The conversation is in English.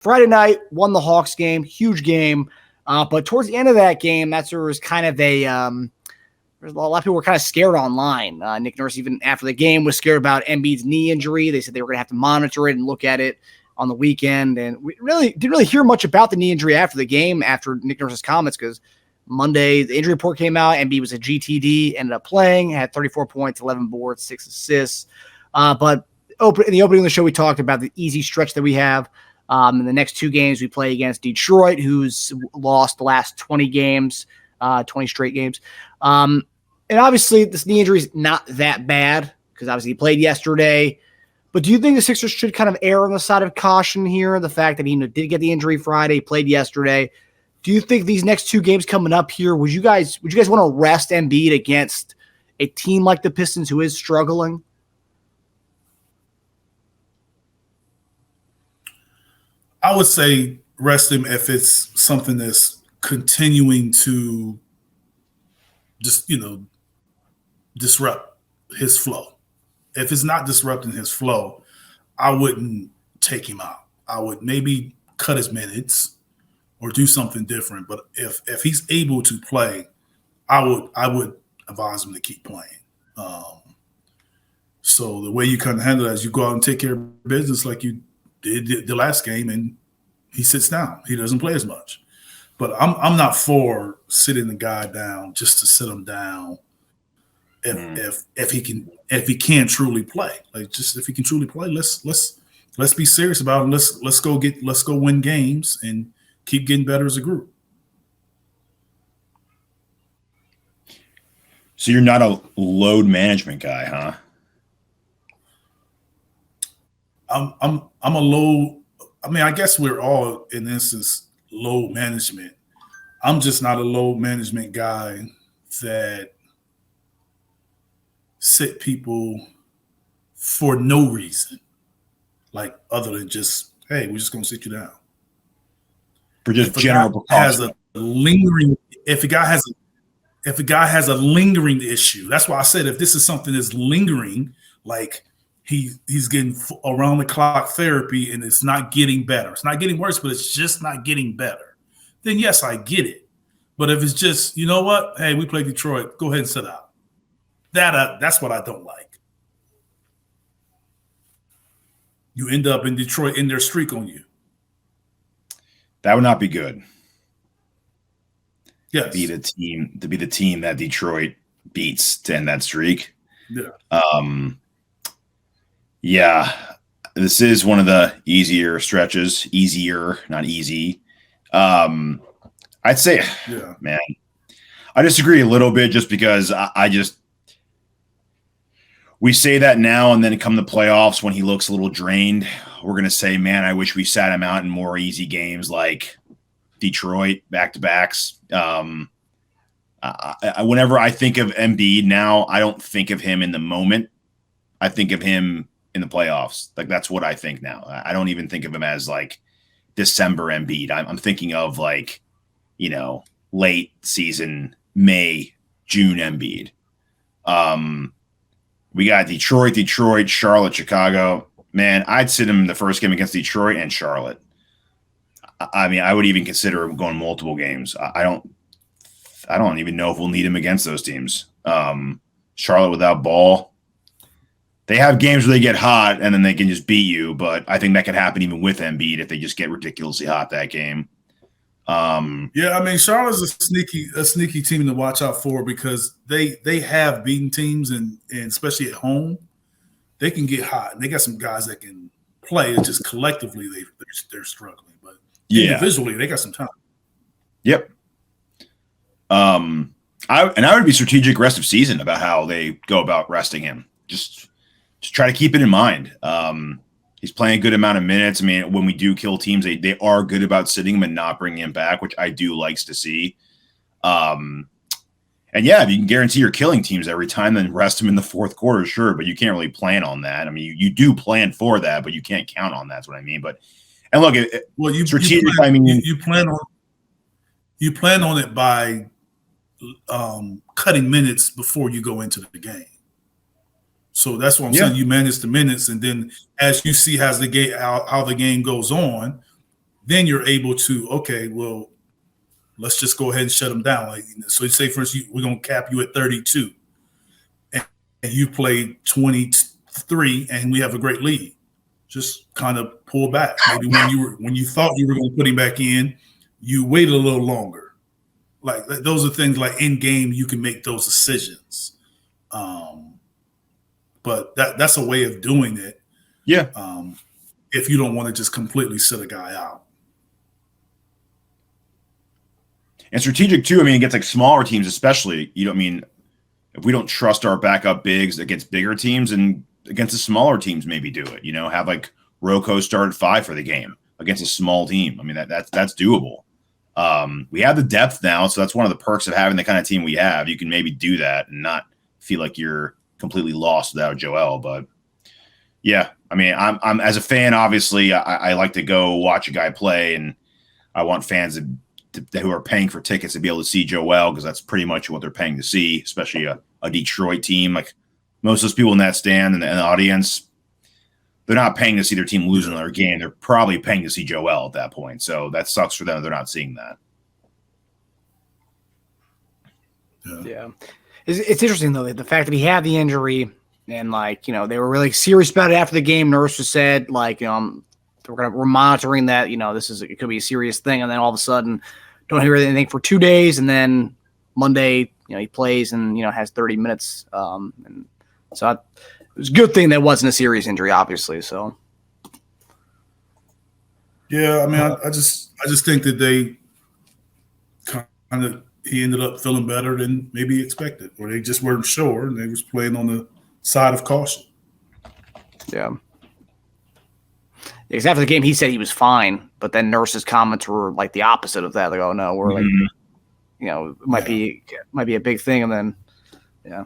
Friday night, won the Hawks game, huge game. But towards the end of that game, that's where it was kind of a lot of people were kind of scared online. Nick Nurse, even after the game, was scared about Embiid's knee injury. They said they were going to have to monitor it and look at it on the weekend. And we didn't really hear much about the knee injury after the game, after Nick Nurse's comments, because Monday, the injury report came out. Embiid was a GTD, ended up playing, had 34 points, 11 boards, 6 assists. But in the opening of the show, we talked about the easy stretch that we have. In the next 2 games, we play against Detroit, who's lost the last 20 games, 20 straight games. And obviously, this knee injury is not that bad because obviously he played yesterday. But do you think the Sixers should kind of err on the side of caution here? The fact that he did get the injury Friday, played yesterday. Do you think these next 2 games coming up here, would you guys want to rest Embiid against a team like the Pistons who is struggling? I would say rest him if it's something that's continuing to just, disrupt his flow. If it's not disrupting his flow, I wouldn't take him out. I would maybe cut his minutes or do something different. But if he's able to play, I would advise him to keep playing. So the way you kind of handle that is you go out and take care of business like you did the last game, and he sits down. He doesn't play as much. But I'm not for sitting the guy down just to sit him down. If he can truly play, if he can truly play, let's be serious about him. Let's go win games and keep getting better as a group. So you're not a load management guy, huh? I'm a low. I mean, I guess we're all in this instance load management. I'm just not a load management guy that sit people for no reason, like other than just, hey, we're just gonna sit you down. For just general precaution. If a guy has a lingering issue, that's why I said if this is something that's lingering, like he's getting around the clock therapy and it's not getting better. It's not getting worse, but it's just not getting better. Then yes, I get it. But if it's just, you know what? Hey, we play Detroit. Go ahead and sit out. That's what I don't like. You end up in Detroit in their streak on you. That would not be good. Yes. To be the team that Detroit beats to end that streak. Yeah. Yeah. This is one of the easier stretches. Easier, not easy. I'd say, yeah. Man, I disagree a little bit just because we say that now and then come the playoffs when he looks a little drained, we're going to say, man, I wish we sat him out in more easy games like Detroit back-to-backs. Whenever I think of Embiid now, I don't think of him in the moment. I think of him in the playoffs. Like that's what I think now. I don't even think of him as like December Embiid. I'm thinking of like, late season, May, June Embiid. We got Detroit, Charlotte, Chicago. Man, I'd sit him in the first game against Detroit and Charlotte. I mean, I would even consider him going multiple games. I don't even know if we'll need him against those teams. Charlotte without Ball. They have games where they get hot and then they can just beat you, but I think that could happen even with Embiid if they just get ridiculously hot that game. Yeah, I mean, Charlotte's a sneaky team to watch out for because they have beaten teams and especially at home, they can get hot. And they got some guys that can play. It's just collectively they're struggling, but individually they got some time. Yep. I would be strategic rest of season about how they go about resting him. Just try to keep it in mind. He's playing a good amount of minutes. I mean, when we do kill teams, they are good about sitting him and not bringing him back, which I do likes to see. And yeah, if you can guarantee you're killing teams every time, then rest him in the fourth quarter, sure. But you can't really plan on that. I mean, you do plan for that, but you can't count on that. That's what I mean. And look, you plan on it by cutting minutes before you go into the game. So that's what I'm saying. You manage the minutes, and then as you see how the game goes on, then you're able to, okay, well, let's just go ahead and shut them down. Like, so say, for instance, we're going to cap you at 32, and you played 23, and we have a great lead. Just kind of pull back. Maybe when you thought you were going to put him back in, you waited a little longer. Like those are things like in game you can make those decisions. But that's a way of doing it. Yeah. If you don't want to just completely sit a guy out. And strategic too. I mean, against like smaller teams, especially. You know, I mean, if we don't trust our backup bigs against bigger teams, and against the smaller teams, maybe do it. You know, have like Rocco start at 5 for the game against a small team. I mean, that's doable. We have the depth now, so that's one of the perks of having the kind of team we have. You can maybe do that and not feel like you're completely lost without Joel. But yeah, I mean, I'm as a fan, obviously, I like to go watch a guy play, and I want fans who are paying for tickets to be able to see Joel, because that's pretty much what they're paying to see, especially a Detroit team. Like most of those people in that stand and the audience, they're not paying to see their team lose another game. They're probably paying to see Joel at that point. So that sucks for them. They're not seeing that. Yeah. It's interesting, though, the fact that he had the injury and, like, you know, they were really serious about it after the game. Nurse just said, like, you know, we're monitoring that, you know, it could be a serious thing. And then all of a sudden, don't hear anything for 2 days. And then Monday, you know, he plays and, you know, has 30 minutes. And so it was a good thing that wasn't a serious injury, obviously. So, yeah, I mean, I just think that they kind of he ended up feeling better than maybe expected, or they just weren't sure and they was playing on the side of caution. Yeah. Because after the game, he said he was fine, but then Nurse's comments were like the opposite of that. Like, oh no, we're like, you know, it might be a big thing, and then, yeah.